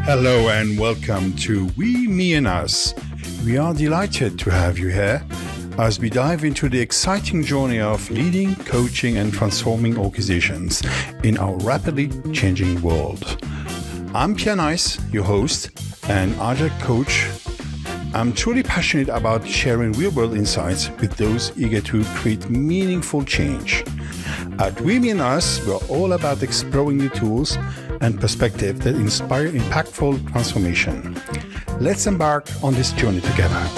Hello and welcome to We, Me and Us. We are delighted to have you here as we dive into the exciting journey of leading, coaching and transforming organizations in our rapidly changing world. I'm Pierre Neis, your host and Agile coach. I'm truly passionate about sharing real-world insights with those eager to create meaningful change. At We, Me and Us, we're all about exploring new tools and perspectives that inspire impactful transformation. Let's embark on this journey together.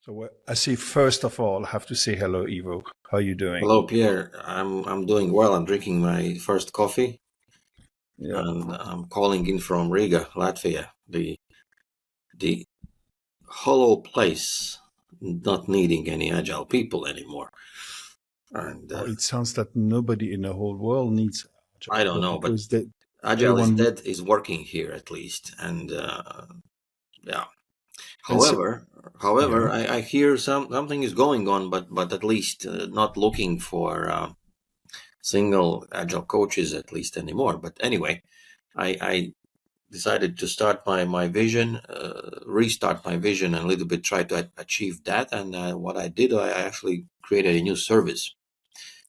So I see, first of all, I have to say hello, Ivo. How are you doing? Hello, Pierre. I'm doing well. I'm drinking my first coffee, and I'm calling in from Riga, Latvia, the hollow place, not needing any agile people anymore. And it sounds that nobody in the whole world needs agile. I don't know, but agile is working here at least. And yeah. However, I hear something is going on, but at least not looking for single agile coaches at least anymore. But anyway, I decided to start my vision, restart my vision, and a little bit try to achieve that. And what I did, I actually created a new service.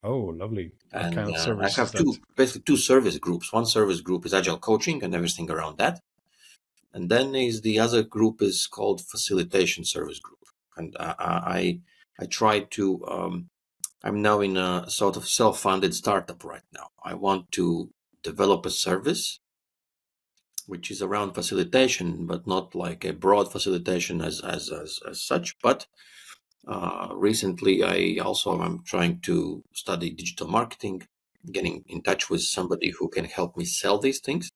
Oh, lovely! What And kind of service I have basically two service groups. One service group is agile coaching and everything around that, and then the other group is called facilitation service group. And I try to. I'm now in a sort of self-funded startup right now. I want to develop a service which is around facilitation, but not like a broad facilitation as such. But recently, I'm trying to study digital marketing, getting in touch with somebody who can help me sell these things.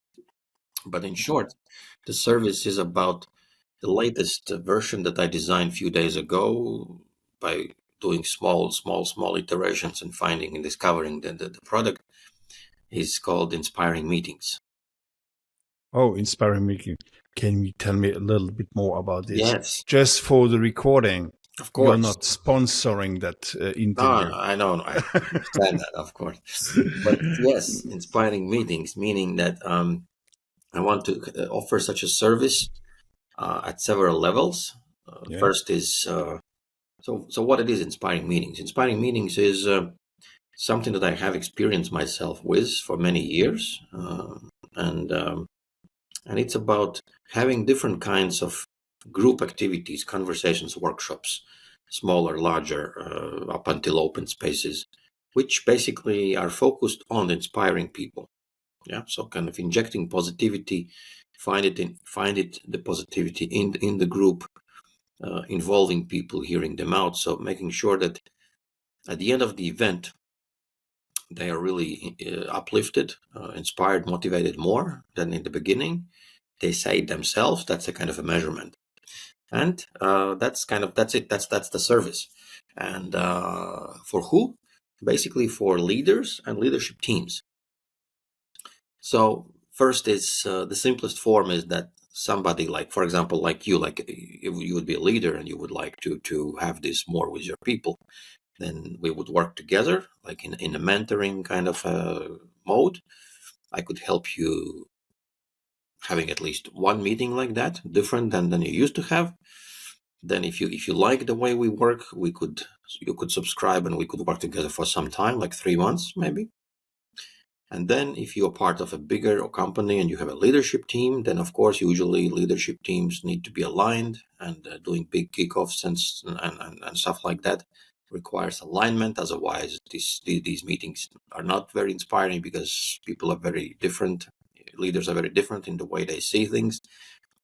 But in short, the service is about the latest version that I designed a few days ago by doing small iterations and finding and discovering that the product is called Inspiring Meetings. Oh, Inspiring Meeting. Can you tell me a little bit more about this? Yes. Just for the recording. Of course. You're not sponsoring that interview. No, I know. I understand that, of course. But yes, Inspiring Meetings, meaning that I want to offer such a service at several levels. First is, so what it is, Inspiring Meetings. Inspiring Meetings is something that I have experienced myself with for many years. And it's about having different kinds of group activities, conversations, workshops, smaller, larger, up until open spaces, which basically are focused on inspiring people. Yeah, so kind of injecting positivity, find the positivity in the group, involving people, hearing them out. So making sure that at the end of the event, they are really uplifted, inspired, motivated more than in the beginning. They say it themselves. That's a kind of a measurement. And that's it. That's the service. And for who? Basically for leaders and leadership teams. So first is the simplest form is that somebody like, for example, like you would be a leader and you would like to have this more with your people, then we would work together, like in a mentoring kind of mode. I could help you having at least one meeting like that, different than you used to have. Then if you like the way we work, you could subscribe and we could work together for some time, like 3 months maybe. And then if you're part of a bigger company and you have a leadership team, then of course usually leadership teams need to be aligned, and doing big kickoffs and stuff like that requires alignment. Otherwise these meetings are not very inspiring because people are very different. Leaders are very different in the way they see things.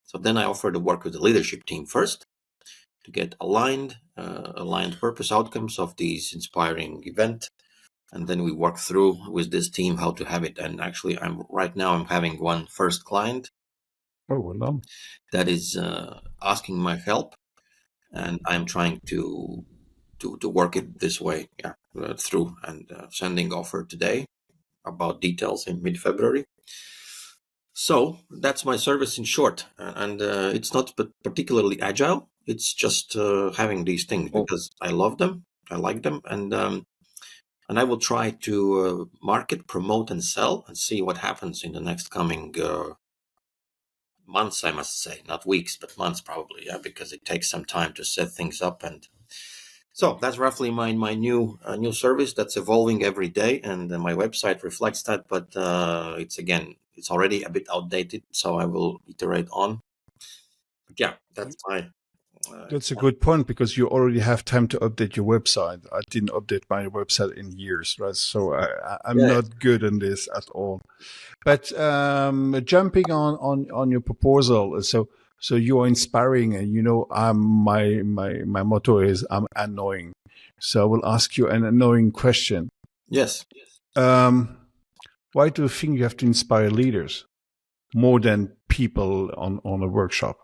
So then I offer to work with the leadership team first to get aligned purpose outcomes of these inspiring event. And then we work through with this team how to have it. And actually I'm having one first client. Oh, well done. That is asking my help, and I'm trying to work it this way, through, and sending offer today about details in mid-February. So that's my service in short, and it's not particularly agile. It's just having these things because I love them. I like them, and I will try to market, promote, and sell, and see what happens in the next coming months. I must say, not weeks, but months probably. Yeah, because it takes some time to set things up, and so that's roughly my new service that's evolving every day, and my website reflects that. But it's already a bit outdated, so I will iterate on. But yeah, that's my. That's a good point, because you already have time to update your website. I didn't update my website in years, right? So I'm not good in this at all. But jumping on your proposal, so you are inspiring, and my motto is I'm annoying. So I will ask you an annoying question. Yes. Why do you think you have to inspire leaders more than people on a workshop?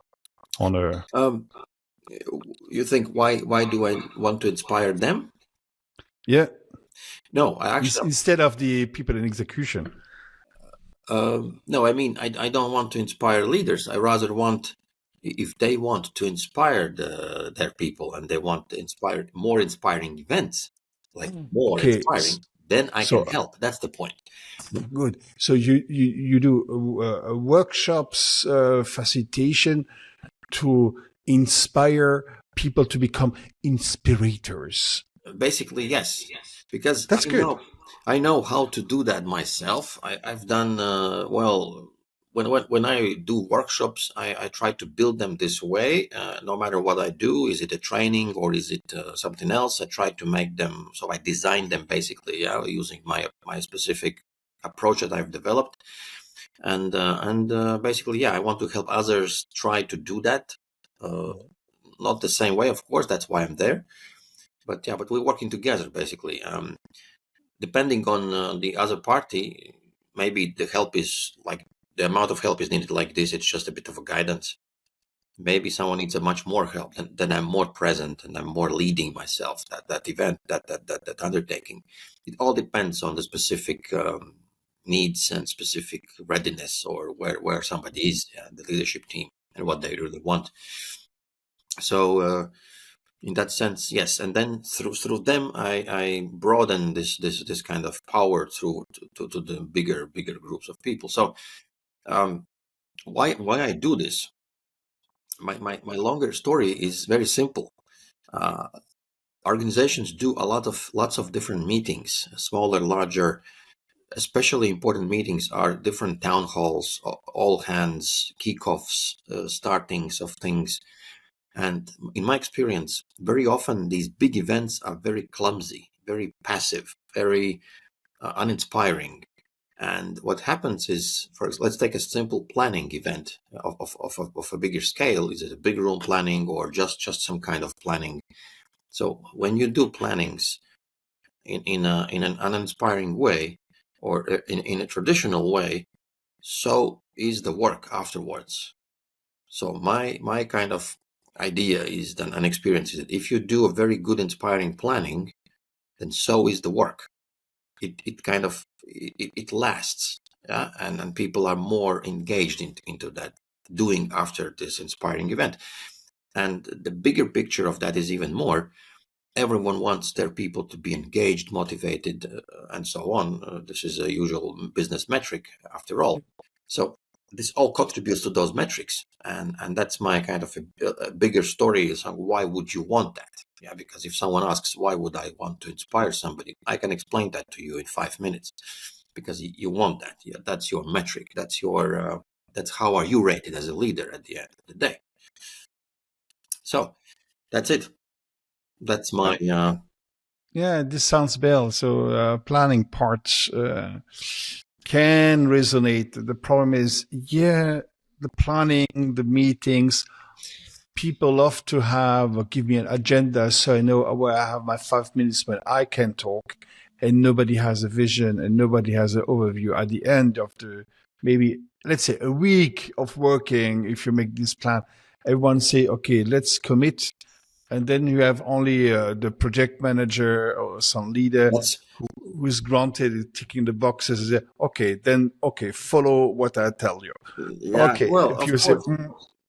You think why do I want to inspire them? Yeah. No, I actually instead of the people in execution. No, I mean I don't want to inspire leaders. I rather want, if they want to inspire their people, and they want to inspire more inspiring events, like more inspiring, then I can help. That's the point. Good. So you do workshops, facilitation to inspire people to become inspirators. Basically, yes. Because that's good. I know how to do that myself. I've done when I do workshops, I try to build them this way. No matter what I do, is it a training or is it something else? I try to make them, so I design them basically, using my specific approach that I've developed, and basically, I want to help others try to do that. Not the same way, of course. That's why I'm there. But we're working together basically. Depending on the other party, maybe the help is like the amount of help is needed like this. It's just a bit of a guidance. Maybe someone needs a much more help. Then I'm more present and I'm more leading myself. That event, that undertaking. It all depends on the specific needs and specific readiness, or where somebody is, the leadership team, and what they really want. So. In that sense, yes, and then through them, I broaden this kind of power to the bigger groups of people. So, why I do this? My longer story is very simple. Organizations do lots of different meetings, smaller, larger. Especially important meetings are different town halls, all hands, kickoffs, startings of things. And in my experience, very often these big events are very clumsy, very passive, very uninspiring. And what happens is, let's take a simple planning event of a bigger scale. Is it a big room planning or just some kind of planning? So when you do plannings in an uninspiring way, or in a traditional way, so is the work afterwards. So my kind of idea is then an experience is that if you do a very good inspiring planning, then so is the work. It lasts, and people are more engaged into that doing after this inspiring event. And the bigger picture of that is even more. Everyone wants their people to be engaged, motivated, and so on. This is a usual business metric after all. So this all contributes to those metrics, and that's my kind of a bigger story is why would you want that? Yeah, because if someone asks why would I want to inspire somebody, I can explain that to you in 5 minutes, because you want that. Yeah, that's your metric. That's your that's how are you rated as a leader at the end of the day. So that's it. That's my yeah, this sounds well. So planning parts can resonate. The problem is, the planning, the meetings, people love to give me an agenda so I know where I have my 5 minutes when I can talk, and nobody has a vision and nobody has an overview at the end of maybe, let's say, a week of working. If you make this plan, everyone say, okay, let's commit. And then you have only the project manager or some leader who is granted ticking the boxes. Okay, follow what I tell you. Yeah, okay, well, if you say,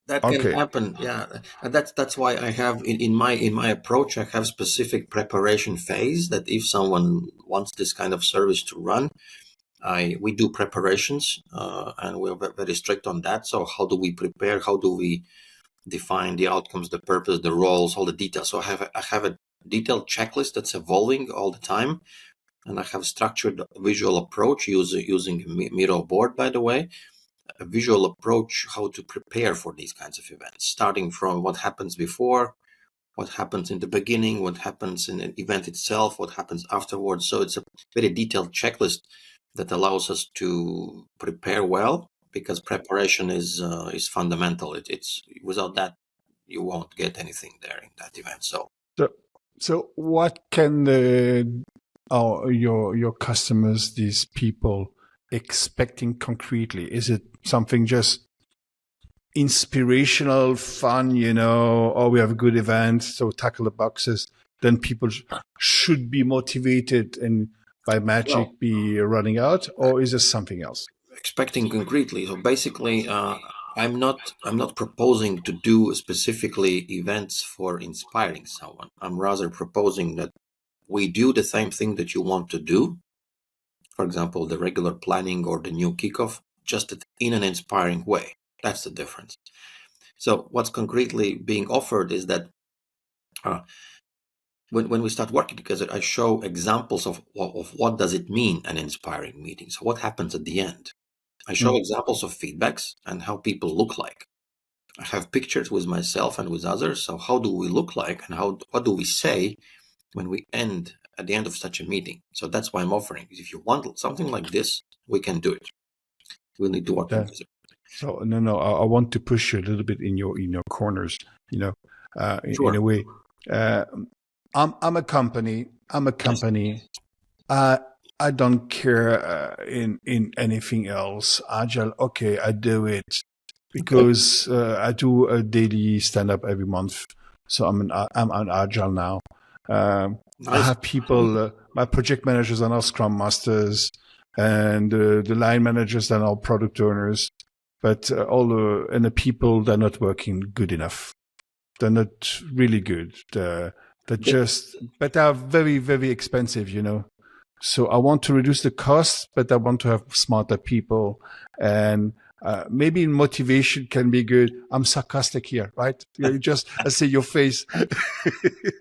That can Okay. happen, yeah. And that's why I have in my approach, I have specific preparation phase that if someone wants this kind of service to run, we do preparations, and we're very strict on that. So how do we prepare? How do we define the outcomes, the purpose, the roles, all the details? So I have a detailed checklist that's evolving all the time, and I have structured visual approach using Miro board, by the way, a visual approach how to prepare for these kinds of events, starting from what happens before, what happens in the beginning, what happens in an event itself, what happens afterwards. So it's a very detailed checklist that allows us to prepare well, because preparation is fundamental. It's without that you won't get anything there in that event. So So what can your customers, these people, expecting concretely? Is it something just inspirational, fun, or we have a good event, so tackle the boxes, then people should be motivated and by magic be running out, or is there something else? Expecting concretely. So basically, I'm not proposing to do specifically events for inspiring someone. I'm rather proposing that we do the same thing that you want to do. For example, the regular planning or the new kickoff, just in an inspiring way. That's the difference. So what's concretely being offered is that when we start working together, I show examples of what does it mean, an inspiring meeting. So what happens at the end? I show examples of feedbacks and how people look like. I have pictures with myself and with others. So how do we look like, and what do we say when we end at the end of such a meeting? So that's why I'm offering. If you want something like this, we can do it. We need to work together. So no, I want to push you a little bit in your corners. Sure. In a way. I'm a company. I don't care in anything else. Agile, okay, I do it because I do a daily stand up every month. So I'm an Agile now. Nice. I have people. My project managers are now Scrum masters, and the line managers are now product owners. But all the people, they're not working good enough. They're not really good. They're just, but they're very, very expensive, So I want to reduce the costs, but I want to have smarter people. And maybe motivation can be good. I'm sarcastic here, right? I see your face.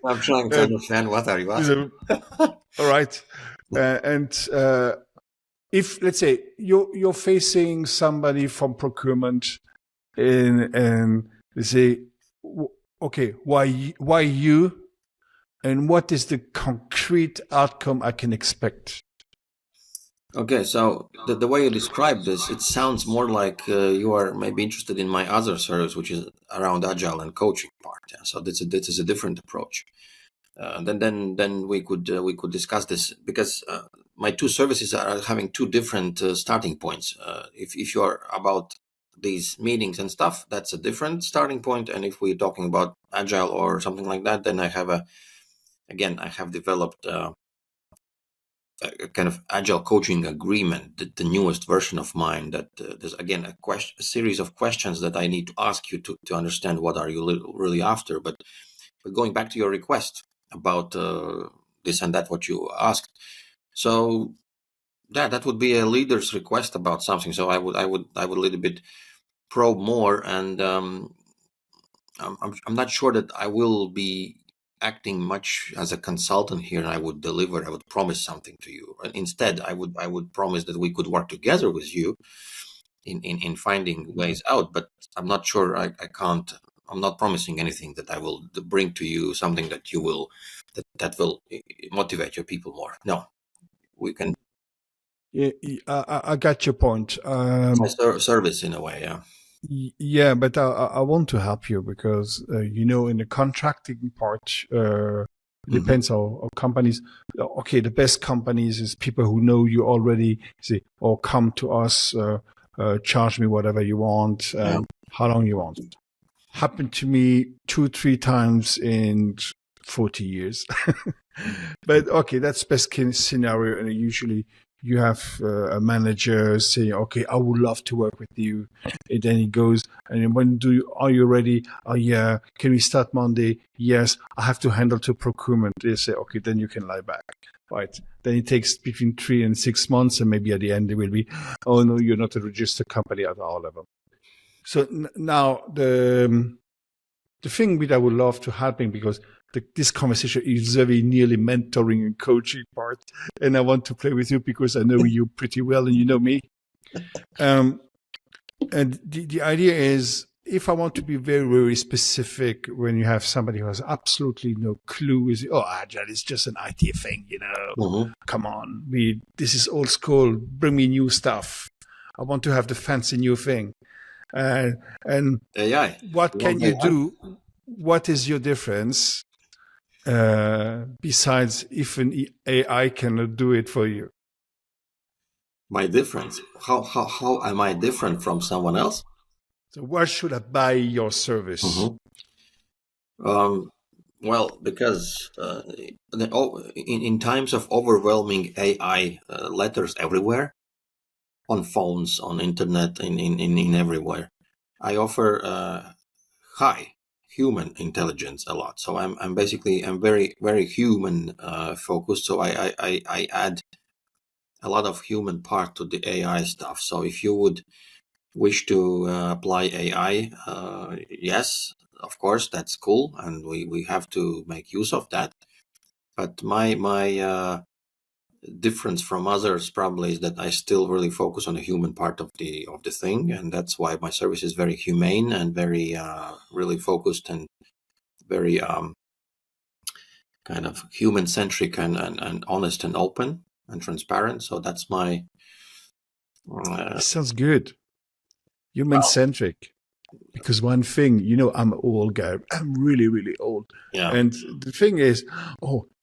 I'm trying to understand what are you asking. All right. If, let's say, you're facing somebody from procurement and they say, okay, why you? And what is the concrete outcome I can expect? Okay, so the way you describe this, it sounds more like you are maybe interested in my other service, which is around Agile and coaching part. Yeah? So this is a different approach. Then we could discuss this, because my two services are having two different starting points. If you are about these meetings and stuff, that's a different starting point. And if we're talking about Agile or something like that, then I have developed a kind of Agile coaching agreement, the newest version of mine, that there's again a series of questions that I need to ask you to understand what are you really after. But going back to your request about this and that, what you asked. So that would be a leader's request about something. So I would a little bit probe more, and I'm not sure that I will be acting much as a consultant here. I would promise something to you. Instead, I would promise that we could work together with you in finding ways out. But I'm not sure. I can't. I'm not promising anything that I will bring to you something that you will that will motivate your people more. No, we can. Yeah, I got your point. Service in a way, yeah. Yeah, but I want to help you because, in the contracting part, depends on companies. Okay, the best companies is people who know you already, say, or come to us, charge me whatever you want, how long you want. Happened to me 2-3 times in 40 years. But okay, that's best case scenario, and usually you have a manager saying, okay, I would love to work with you. And then he goes, and when are you ready? Oh yeah. Can we start Monday? Yes. I have to handle to procurement. They say, okay, then you can lie back. Right. Then it takes between 3 and 6 months. And maybe at the end, it will be, oh no, you're not a registered company at our level. So now the thing that I would love to happen, because this conversation is very nearly mentoring and coaching part, and I want to play with you because I know you pretty well and you know me. And the idea is, if I want to be very, very specific, when you have somebody who has absolutely no clue, is Agile is just an IT thing, Come on, this is old school. Bring me new stuff. I want to have the fancy new thing. And AI. What can you do? What is your difference besides if an AI cannot do it for you? My difference? How am I different from someone else? So why should I buy your service? Well, because in times of overwhelming AI letters everywhere, on phones, on internet, in everywhere, I offer high human intelligence a lot. So I'm very, very human focused. So I add a lot of human part to the AI stuff. So if you would wish to apply AI, yes, of course, that's cool, and we have to make use of that. But my difference from others probably is that I still really focus on the human part of the thing, and that's why my service is very humane and very really focused and very kind of human-centric and honest and open and transparent. So that's my. It sounds good. Human-centric. Because one thing, I'm an old guy. I'm really, really old. Yeah. And the thing is,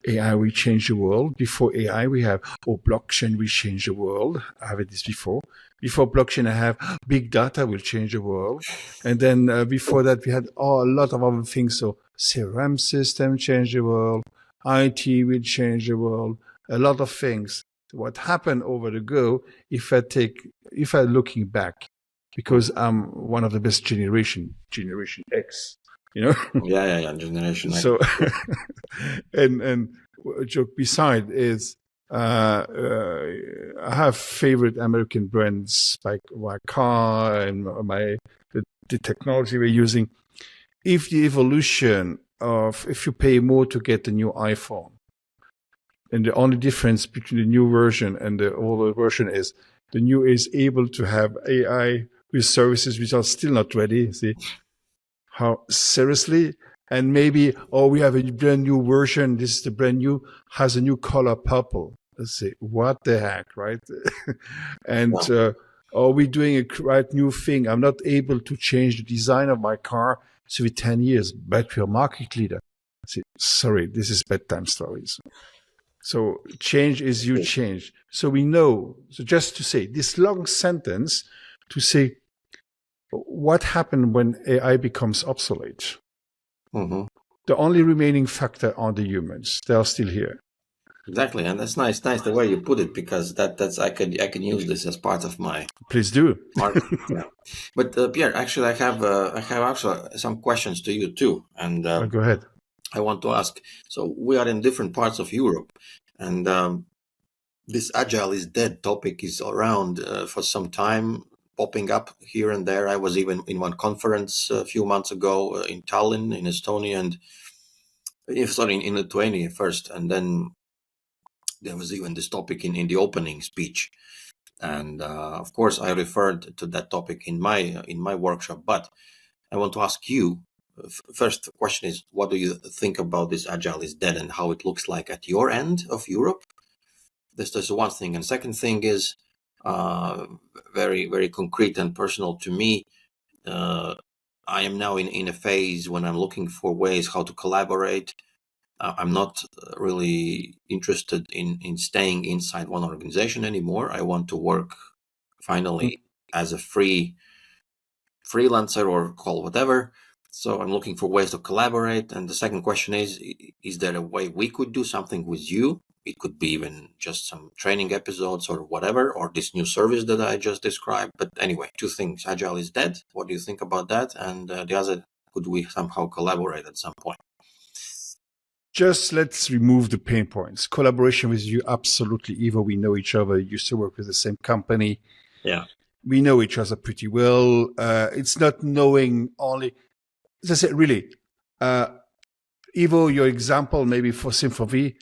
AI will change the world. Before AI, we have, blockchain will change the world. I have this before. Before blockchain, I have big data will change the world. And then before that, we had a lot of other things. So CRM system change the world. IT will change the world. A lot of things. What happened over the go, if I looking back, because I'm one of the best Generation X, Yeah, Generation X. So, and a joke beside is, I have favorite American brands like my car and the technology we're using. If you pay more to get a new iPhone, and the only difference between the new version and the older version is the new is able to have AI with services which are still not ready. See how seriously? And maybe, we have a brand new version. This is the brand new, has a new color purple. Let's say, what the heck, right? And are we doing a right new thing? I'm not able to change the design of my car. So with 10 years, but we're market leader. See, sorry, this is bedtime stories. So change is you change. So we know. So just to say this long sentence to say, what happened when AI becomes obsolete? Mm-hmm. The only remaining factor are the humans. They are still here. Exactly, and that's nice the way you put it, because that's I can use this as part of my. Please do. Yeah. But Pierre, actually, I have actually some questions to you too, and go ahead. I want to ask. So we are in different parts of Europe, and this Agile is dead topic is around for some time, popping up here and there. I was even in one conference a few months ago in Tallinn, in Estonia, and in Lithuania first, and then there was even this topic in the opening speech. And of course, I referred to that topic in my workshop. But I want to ask you, first question is, what do you think about this Agile is dead and how it looks like at your end of Europe? This is one thing. And second thing is very, very concrete and personal to me. I am now in a phase when I'm looking for ways how to collaborate. I'm not really interested in staying inside one organization anymore. I want to work finally as a freelancer, or call whatever. So I'm looking for ways to collaborate. And the second question is there a way we could do something with you it could be even just some training episodes or whatever, or this new service that I just described. But anyway, two things: Agile is dead. What do you think about that? And the other, could we somehow collaborate at some point? Just let's remove the pain points. Collaboration with you, absolutely, Ivo. We know each other. Used to work with the same company. Yeah. We know each other pretty well. It's not knowing only. As I said, really, Ivo, your example maybe for Symfony,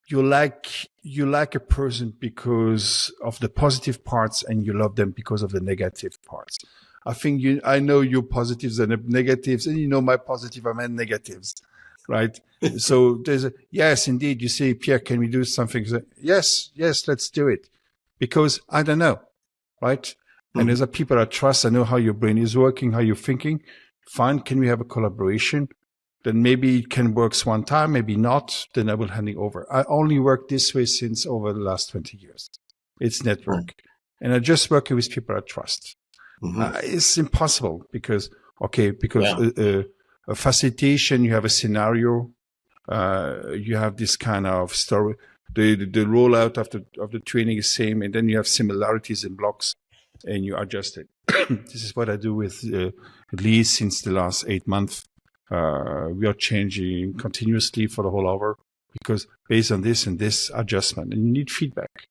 you like a person because of the positive parts, and you love them because of the negative parts. I know your positives and negatives, and you know my positive and negatives, right? So yes, indeed. You say, Pierre, can we do something? Yes, let's do it, because I don't know, right? And there's a people I trust. I know how your brain is working, how you're thinking. Fine, can we have a collaboration? Then maybe it can work one time, maybe not. Then I will hand it over. I only work this way since over the last 20 years. It's network. And I just work with people I trust. It's impossible because a facilitation, you have a scenario, you have this kind of story. The rollout of the training is same, and then you have similarities in blocks, and you adjust it. This is what I do with at least since the last 8 months. We are changing continuously for the whole hour because based on this and this adjustment, and you need feedback.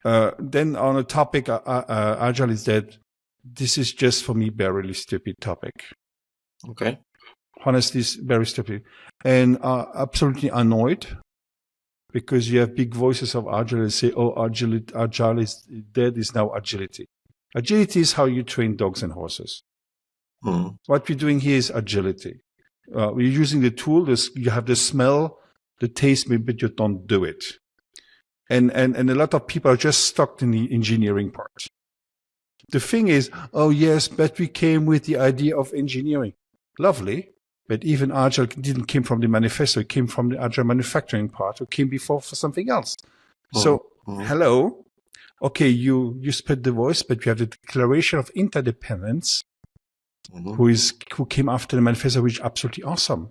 Then on a topic, Agile is dead. This is just for me very stupid topic. Okay. Honestly, it's very stupid, and absolutely annoyed because you have big voices of Agile that say, "Oh, Agile is dead. Is now agility." Agility is how you train dogs and horses. What we're doing here is agility. We're using the tool. You have the smell, the taste, but you don't do it. And a lot of people are just stuck in the engineering part. The thing is, oh yes, but we came with the idea of engineering. Lovely. But even Agile didn't came from the manifesto. It came from the Agile manufacturing part. It came before for something else. So, hello. Okay, you spread the voice, but you have the declaration of interdependence, who came after the manifesto, which is absolutely awesome.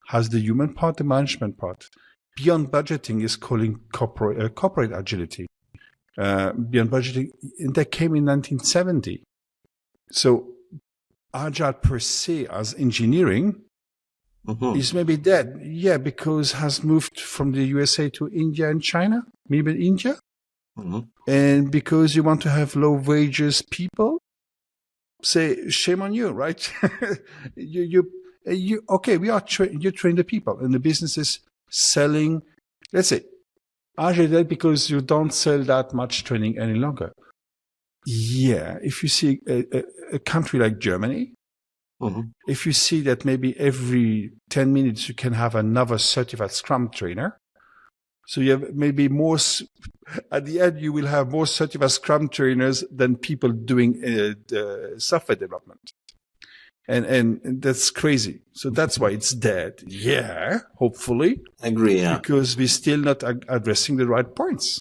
Has the human part, the management part. Beyond budgeting is calling corporate agility. Beyond budgeting, and that came in 1970. So Agile per se as engineering is maybe dead. Yeah, because has moved from the USA to India and China, maybe India. And because you want to have low wages people, say shame on you, right? you okay, you train the people, and the business is selling. Let's say Agile dead because you don't sell that much training any longer. Yeah, if you see a country like Germany, if you see that maybe every 10 minutes you can have another certified Scrum trainer, so you have maybe more. At the end, you will have more certified Scrum trainers than people doing software development, and that's crazy. So that's why it's dead. Yeah, hopefully. Agree. Yeah. Because we're still not addressing the right points.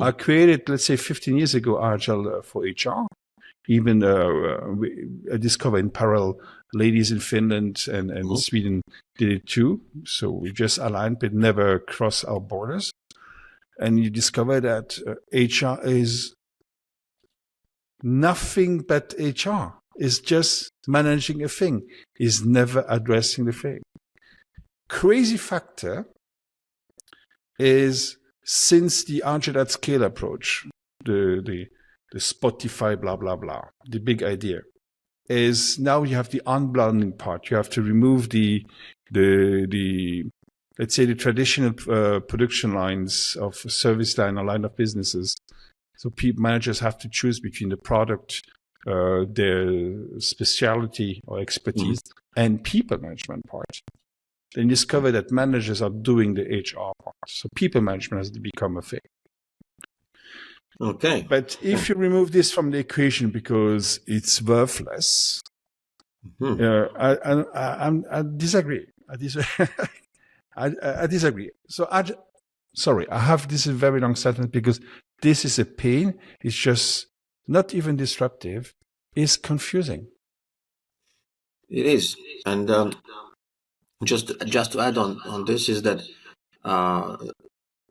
I created, let's say, 15 years ago, Agile for HR. Even I discovered in parallel, ladies in Finland and Sweden did it too. So we just aligned, but never cross our borders. And you discover that HR is nothing but HR. It's just managing a thing. Is never addressing the thing. Crazy factor is since the Agile at Scale approach, the Spotify, blah, blah, blah. The big idea is now you have the unbundling part. You have to remove the let's say the traditional production lines of service line or line of businesses. So managers have to choose between the product, their specialty or expertise, and people management part. Then discover that managers are doing the HR part. So people management has to become a thing. Okay. But if you remove this from the equation because it's worthless, I disagree. I disagree. So I have this very long sentence because this is a pain. It's just not even disruptive. It's confusing. It is. And just to add on this is that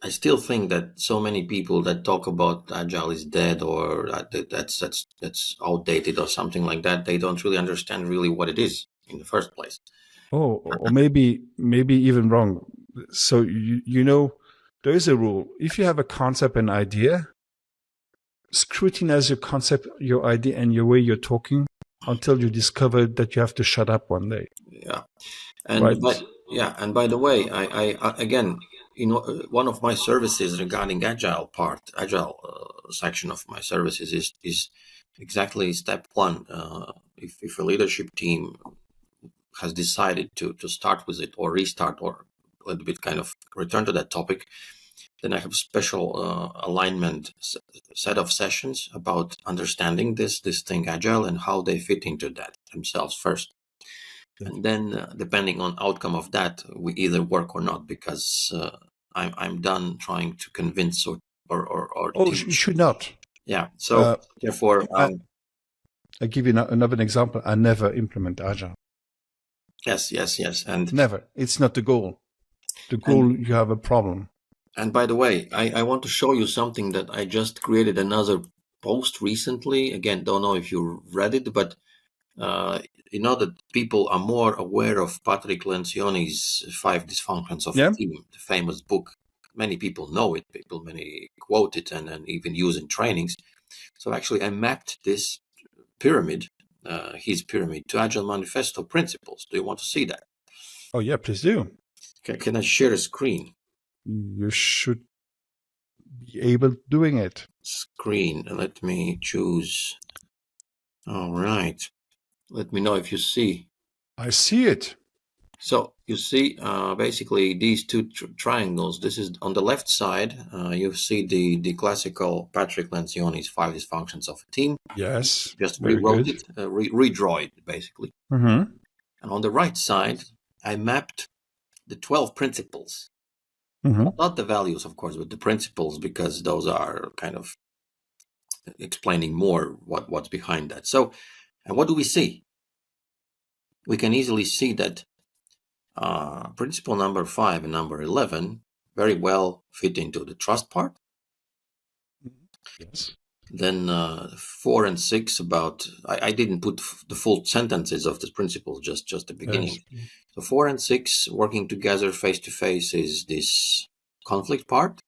I still think that so many people that talk about agile is dead, or that's outdated or something like that, they don't really understand really what it is in the first place. Oh, or maybe even wrong. So you know, there is a rule. If you have a concept and idea, scrutinize your concept, your idea, and your way you're talking until you discover that you have to shut up one day. Yeah, Right? and by the way, I again, one of my services regarding agile section of my services is exactly step one. If a leadership team has decided to start with it or restart or a little bit kind of return to that topic, then I have special alignment set of sessions about understanding this thing agile and how they fit into that themselves first. And then, depending on outcome of that, we either work or not, because I'm done trying to convince or Oh, you teach. should not. Yeah. So therefore, I give you another example. I never implement Agile. yes, and Never. It's not the goal. The goal, you have a problem. And by the way, I want to show you something that I just created another post recently. Again, don't know if you read it, but you know that people are more aware of Patrick Lencioni's Five Dysfunctions of a Team, the famous book. Many people know it. Many quote it and even use in trainings. So actually, I mapped this pyramid, his pyramid, to Agile Manifesto principles. Do you want to see that? Oh yeah, please do. Can I share a screen? You should be able to doing it. Screen. Let me choose. All right. Let me know if you see. I see it. So you see, basically these two triangles. This is on the left side. You see the classical Patrick Lencioni's Five Dysfunctions of a Team. Yes. Just rewrote it, redraw it basically. Mm-hmm. And on the right side, I mapped the 12 principles. Mm-hmm. Not the values, of course, but the principles, because those are kind of explaining more what's behind that. So, and what do we see? We can easily see that principle number 5 and number 11 very well fit into the trust part. Yes. Then 4 and 6 about, I didn't put the full sentences of the principles, just the beginning. Yes. So 4 and 6, working together face to face, is this conflict part.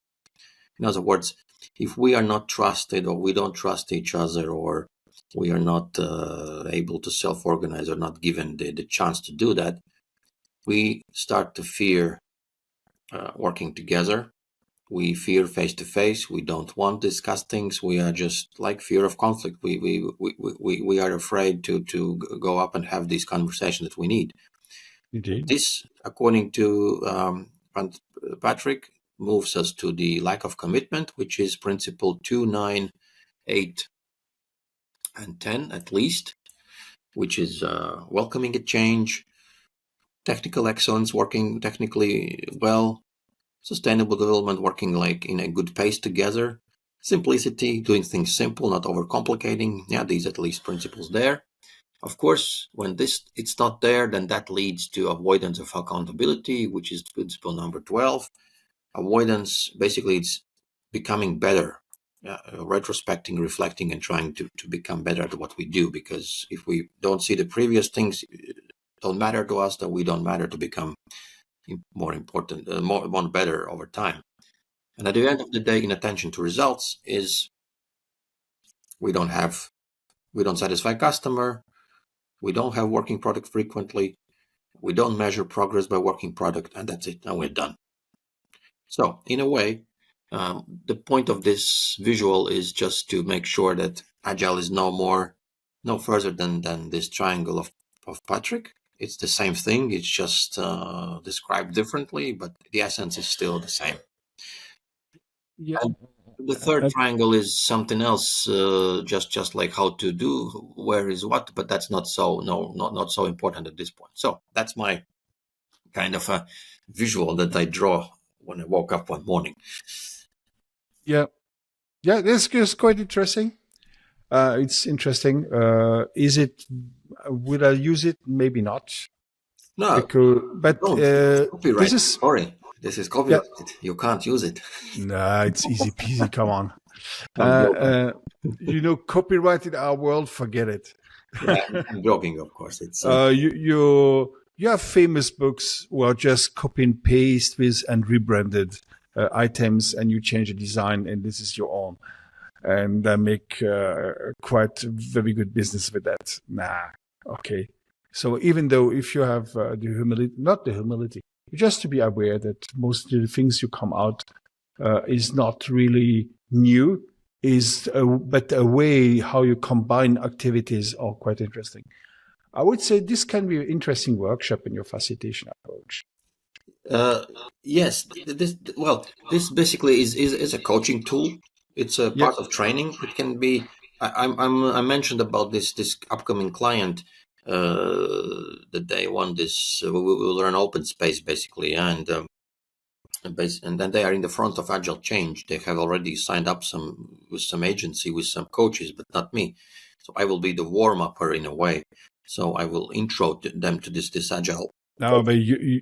In other words, if we are not trusted, or we don't trust each other, or we are not able to self-organize, or not given the chance to do that, we start to fear working together. We fear face-to-face. We don't want to discuss things. We are just like fear of conflict. We are afraid to go up and have these conversations that we need. Indeed. This, according to Patrick, moves us to the lack of commitment, which is principle 2, 9, 8, and 10 at least, which is welcoming a change, technical excellence, working technically well, sustainable development, working like in a good pace together, simplicity, doing things simple, not overcomplicating. Yeah, these at least principles there. Of course, when it's not there, then that leads to avoidance of accountability, which is principle number 12. Avoidance, basically, it's becoming better, retrospecting, reflecting, and trying to become better at what we do. Because if we don't see the previous things don't matter to us, then we don't matter to become more important, more better over time. And at the end of the day, inattention to results is we don't satisfy customer, we don't have working product frequently, we don't measure progress by working product, and that's it, and we're done. So in a way, the point of this visual is just to make sure that Agile is no further than this triangle of Patrick. It's the same thing. It's just described differently, but the essence is still the same. Yeah. And the third triangle is something else, just like how to do, where is what, but that's not so important at this point. So that's my kind of a visual that I draw when I woke up one morning. Yeah, this is quite interesting. It's interesting. Will I use it? Maybe not. No, but this is sorry. This is Yeah. copyrighted. You can't use it. Nah, it's easy peasy. Come on. I'm joking. Copyrighted our world, forget it. Yeah, I'm joking, of course. It's You have famous books where just copy and paste with and rebranded items, and you change the design, and this is your own, and I make quite very good business with that. Nah, okay. So even though if you have the humility, not the humility, just to be aware that most of the things you come out is not really new, but a way how you combine activities are quite interesting. I would say this can be an interesting workshop in your facilitation approach. yes. This basically is a coaching tool. It's a Yeah. part of training. It can be. I mentioned about this upcoming client. That they want this. We will learn open space basically, and then they are in the front of Agile change. They have already signed up with some agency, with some coaches, but not me. So I will be the warm-upper in a way. So I will intro them to this Agile. No, but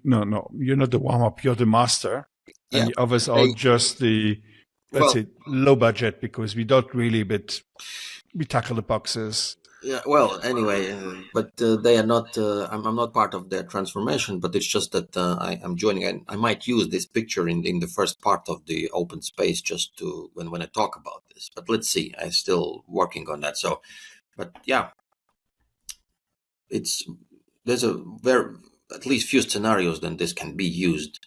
no, you're not the warm up. You're the master, Yeah. and the others are just the, let's say, low budget, because we don't really, but we tackle the boxes. Yeah. Well, anyway, but they are not. I'm not part of their transformation. But it's just that I am joining, and I might use this picture in the first part of the open space just to when I talk about this. But let's see. I'm still working on that. So, but yeah, there's at least few scenarios then this can be used,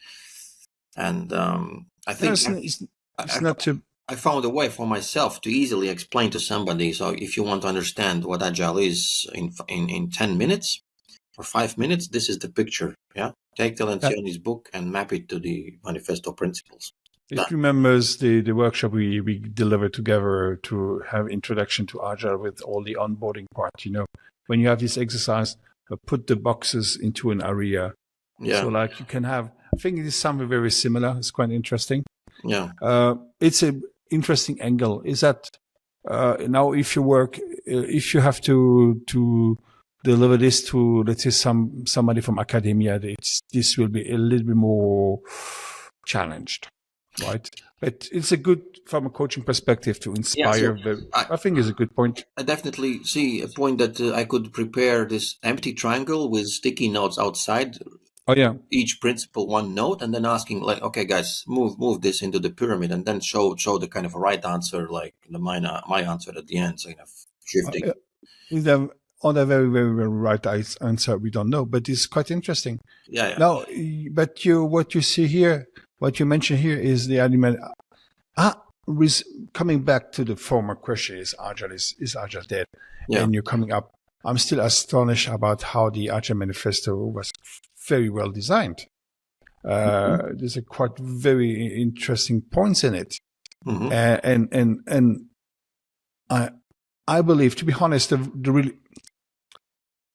and I think it's not too. I found a way for myself to easily explain to somebody. So if you want to understand what Agile is in 10 minutes or 5 minutes, this is the picture. Yeah, take the Lencioni's book and map it to the manifesto principles. It remembers the workshop we delivered together to have introduction to Agile with all the onboarding part. When you have this exercise, put the boxes into an area. Yeah. So like you can have, I think it is something very similar. It's quite interesting. Yeah. It's an interesting angle. Is that now if you have to deliver this to, let's say, somebody from academia, this will be a little bit more challenged, right? But it's a good, from a coaching perspective, to inspire. Yeah, I think is a good point. I definitely see a point that I could prepare this empty triangle with sticky notes outside. Oh yeah. Each principle one note, and then asking like, okay, guys, move this into the pyramid, and then show the kind of right answer, like my answer at the end, so kind of shifting. On the very, very, very right answer, we don't know, but it's quite interesting. Yeah. Now, but what you see here, what you mention here is the element. Coming back to the former question, is Agile dead? Yeah. And you're coming up. I'm still astonished about how the Agile manifesto was very well designed. There's a quite very interesting points in it, and I believe, to be honest,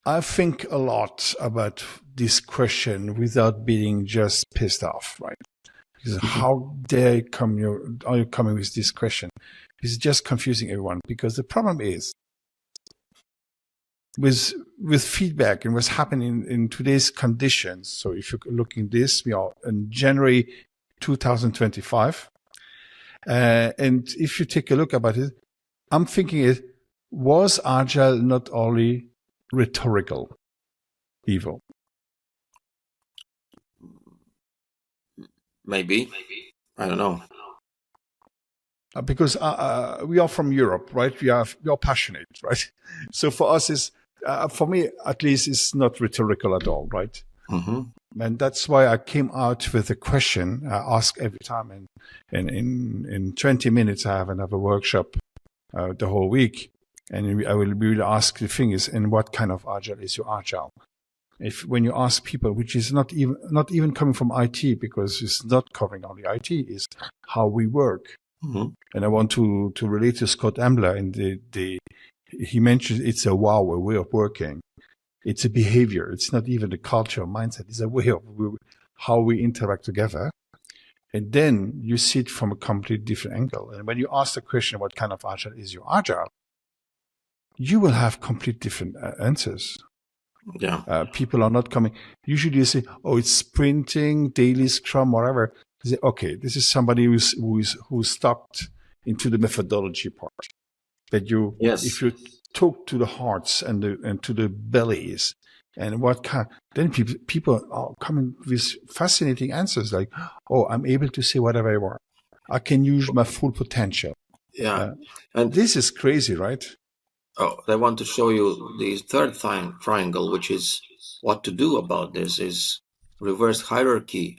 I think a lot about this question without being just pissed off, right? Because how dare are you coming with this question? It's just confusing everyone, because the problem is with feedback and what's happening in today's conditions. So if you're looking at this, we are in January 2025. And if you take a look about it, I'm thinking was Agile not only rhetorical, Ivo? Maybe. I don't know. Because we are from Europe, right? We are passionate, right? So for us, for me at least, it's not rhetorical at all, right? And that's why I came out with a question I ask every time. And in 20 minutes, I have another workshop the whole week. And I will ask the thing is, and what kind of Agile is your Agile? When you ask people, which is not even coming from IT, because it's not covering only IT, is how we work. And I want to relate to Scott Ambler, and he mentioned it's a way of working. It's a behavior. It's not even a culture or mindset. It's a way of how we interact together. And then you see it from a completely different angle. And when you ask the question, what kind of Agile is your Agile? You will have complete different answers. Yeah. People are not coming. Usually you say, oh, it's sprinting, daily scrum, whatever. You say, okay, this is somebody who's stuck into the methodology part. That if Yes. you talk to the hearts and to the bellies and what kind, then people are coming with fascinating answers like, oh, I'm able to say whatever I want. I can use my full potential. Yeah. And This is crazy, right? I want to show you the third triangle, which is what to do about this is reverse hierarchy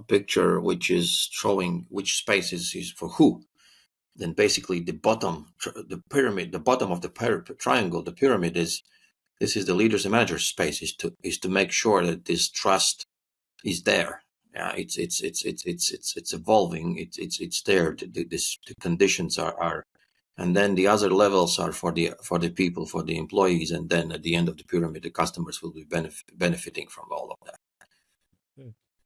picture, which is showing which space is for who. Then basically the bottom, the pyramid, the bottom of the triangle, the pyramid this is the leaders and managers space is to make sure that this trust is there. Yeah, it's evolving. It's there. The conditions are, and then the other levels are for the people, for the employees, and then at the end of the pyramid, the customers will be benefiting from all of that.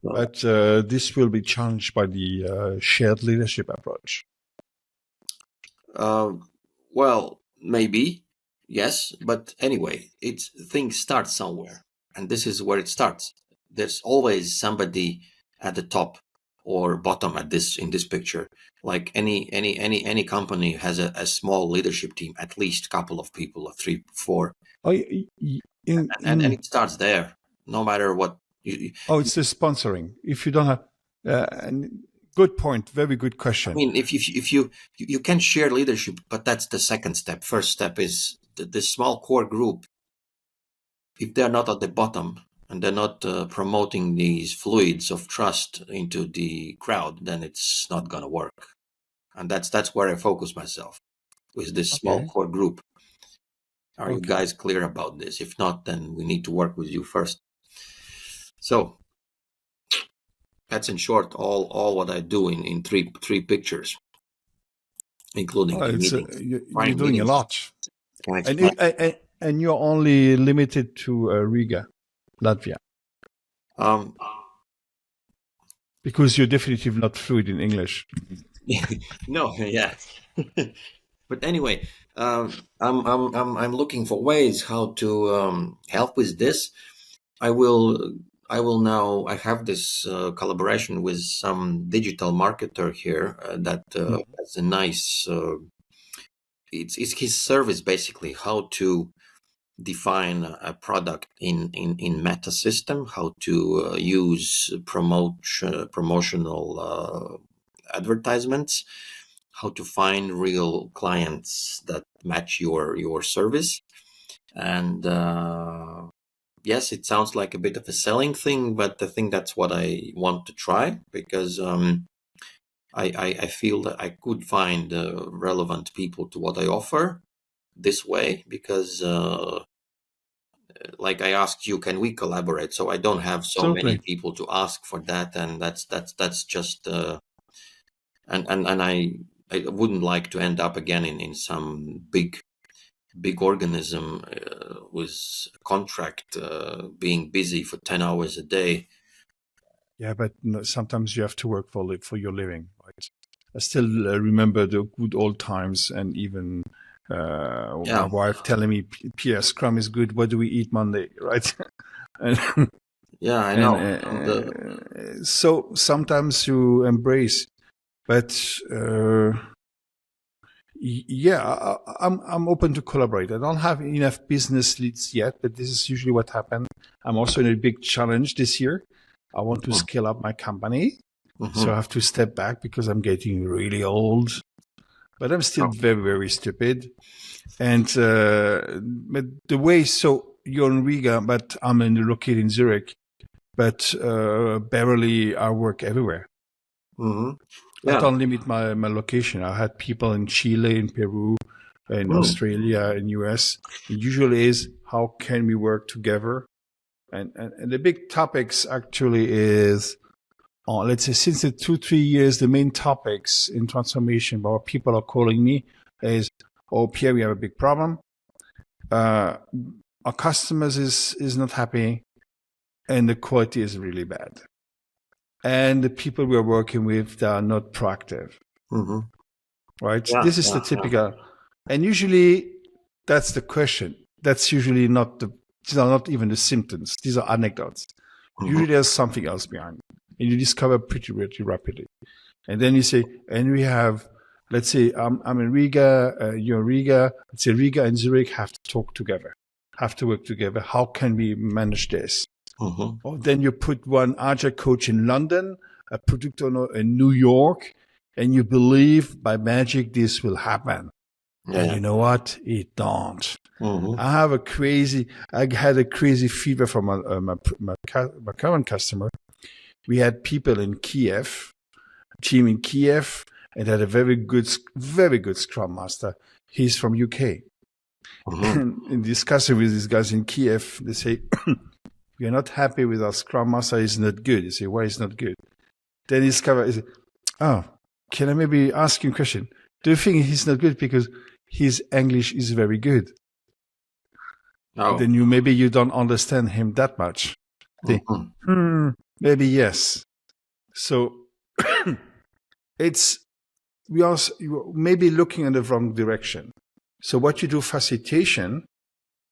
But this will be challenged by the shared leadership approach. Well, maybe yes, but anyway, things start somewhere, and this is where it starts. There's always somebody at the top or bottom in this picture. Like any company has a small leadership team, at least a couple of people, 3, 4. Oh, and it starts there, no matter what. It's the sponsoring. If you don't have, good point, very good question. I mean, if you can share leadership, but that's the second step. First step is the small core group. If they're not at the bottom and they're not promoting these fluids of trust into the crowd, then it's not going to work. And that's where I focus myself, with this small core group. Are you guys clear about this? If not, then we need to work with you first. So that's in short all what I do in three pictures, including meetings. You're doing a lot. And you're only limited to Riga, Latvia. Because you're definitely not fluid in English. No, yeah. But anyway, I'm looking for ways how to help with this. I will now. I have this collaboration with some digital marketer here that has a nice. It's his service basically, how to define a product in meta system, how to use promotional advertisements, how to find real clients that match your service. And yes, it sounds like a bit of a selling thing, but I think that's what I want to try, because I feel that I could find relevant people to what I offer this way, because like I asked you, can we collaborate? So I don't have so many people to ask for that, and that's just and I wouldn't like to end up again in some big organism with a contract being busy for 10 hours a day. Yeah, but sometimes you have to work for your living, right? I still remember the good old times, and even my wife telling me, Pierre, Scrum is good. What do we eat Monday, right? Yeah, I know. So sometimes you embrace, but yeah, I'm open to collaborate. I don't have enough business leads yet, but this is usually what happens. I'm also in a big challenge this year. I want to scale up my company, so I have to step back because I'm getting really old. But I'm still very, very stupid. And but the way, so you're in Riga, but I'm located in Zurich. But barely I work everywhere. I don't limit my location. I had people in Chile, in Peru, in Australia, in US. It usually is, how can we work together? And the big topics actually is, let's say since the 2-3 years, the main topics in transformation, what people are calling me is, oh, Pierre, we have a big problem. Our customers is not happy, and the quality is really bad. And the people we are working with, they are not proactive. Right? Yeah, this is the typical. And usually that's the question. That's usually not These are not even the symptoms. These are anecdotes. Usually there's something else behind. And you discover pretty rapidly. And then you say, and we have, let's say, I'm in Riga, you're in Riga. Let's say Riga and Zurich have to talk together, have to work together. How can we manage this? Or then you put one Agile coach in London, a product owner in New York, and you believe by magic this will happen. Yeah. And you know what? It don't. I had a crazy feedback from my current customer. We had people in Kiev, team in Kiev, and had a very good Scrum Master. He's from UK. And in discussing with these guys in Kiev, they say, we are not happy with our Scrum Master. He's not good. You say, why is not good? Then he discovered, oh, can I maybe ask you a question? Do you think he's not good because his English is very good? Oh. Then maybe you don't understand him that much. Maybe yes. So we are maybe looking in the wrong direction. So what you do facilitation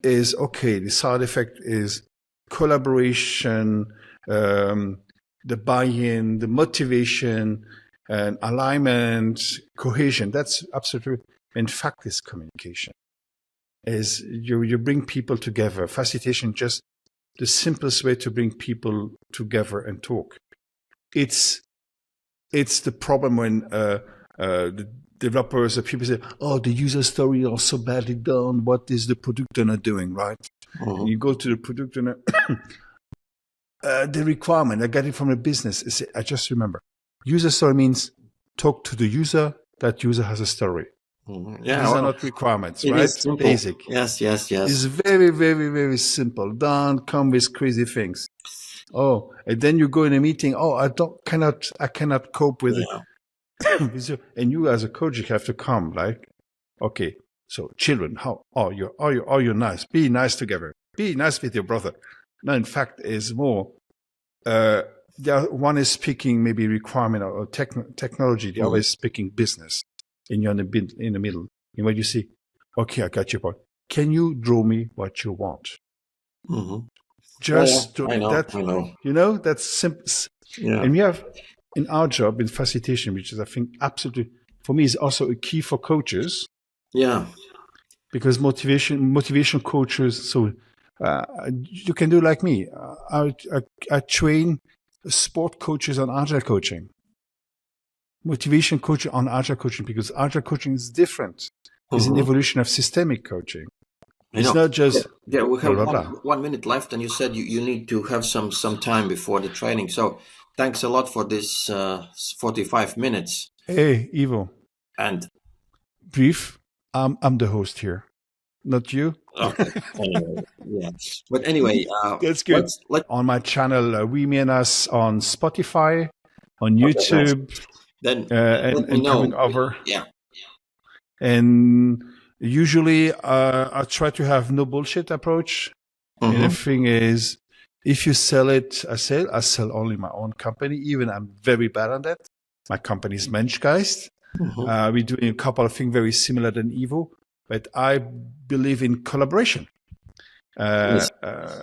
is, okay, the side effect is collaboration, the buy-in, the motivation, and alignment, cohesion. That's absolutely, in fact, is communication. Is you bring people together. Facilitation, just the simplest way to bring people together and talk. It's the problem when the developers or people say, oh, the user story are so badly done. What is the product owner doing, right? You go to the product owner, the requirement, I got it from the business. I just remember, user story means talk to the user, that user has a story. Yeah, these are not requirements, right? Basic. Yes. It's very, very, very simple. Don't come with crazy things. Oh, and then you go in a meeting. Oh, I cannot cope with it. And you as a coach, you have to come. Like, okay, so children, how are you nice? Be nice together. Be nice with your brother. No, in fact, is more. One is speaking maybe requirement or technology. The other is speaking business. And you're in the middle. And when you see, okay, I got your point. Can you draw me what you want? Just I know. You know, that's simple. Yeah. And we have in our job in facilitation, which is, I think, absolutely, for me, is also a key for coaches. Yeah. Because motivation coaches, so you can do like me. I train sport coaches on Agile coaching. Motivation coaching on Agile coaching, because Agile coaching is different. It's an evolution of systemic coaching. It's not just we have 1 minute left, and you said you need to have some time before the training. So thanks a lot for this 45 minutes. Hey, Ivo. And brief. I'm the host here, not you. Okay. Yeah. But anyway, that's good. On my channel, We Me and Us on Spotify, on YouTube. Okay, then and coming over. Yeah. And usually I try to have no bullshit approach. And the thing is, if you sell it, I sell only my own company. Even I'm very bad on that. My company is Menschgeist. We're doing a couple of things very similar than Ivo, but I believe in collaboration. Yes,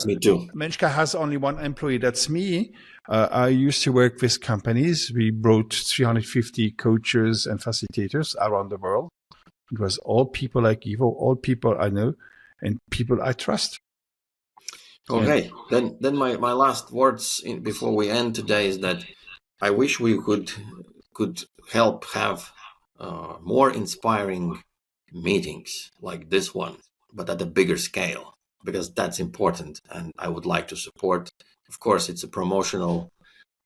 me too. Menschgeist has only one employee. That's me. I used to work with companies. We brought 350 coaches and facilitators around the world. It was all people like Ivo, all people I know, and people I trust. Okay, then my last words before we end today is that I wish we could help have more inspiring meetings like this one, but at a bigger scale, because that's important, and I would like to support. Of course, it's a promotional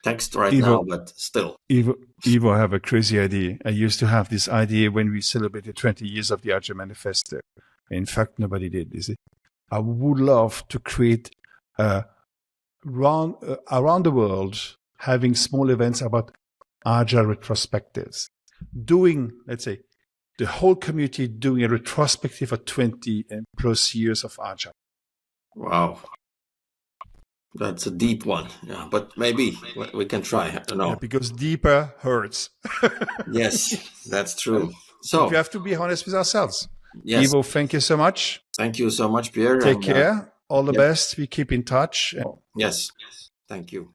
text right now, but still. Ivo, I have a crazy idea. I used to have this idea when we celebrated 20 years of the Agile Manifesto. In fact, nobody did, is it? I would love to create around the world, having small events about Agile retrospectives. Doing, let's say, the whole community doing a retrospective of 20 plus years of Agile. Wow. That's a deep one. Yeah, but maybe we can try. I don't know. Yeah, because deeper hurts. Yes, that's true. So we have to be honest with ourselves. Yes. Ivo, thank you so much. Thank you so much, Pierre. Take care. All the Yep. best. We keep in touch. Yes. Thank you.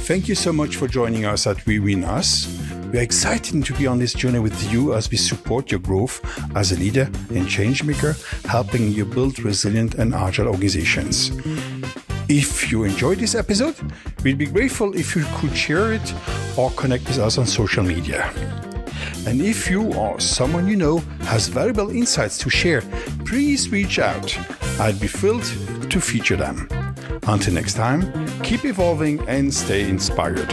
Thank you so much for joining us at We Win Us. We are excited to be on this journey with you as we support your growth as a leader and change maker, helping you build resilient and agile organizations. If you enjoyed this episode, we'd be grateful if you could share it or connect with us on social media. And if you or someone you know has valuable insights to share, please reach out. I'd be thrilled to feature them. Until next time, keep evolving and stay inspired.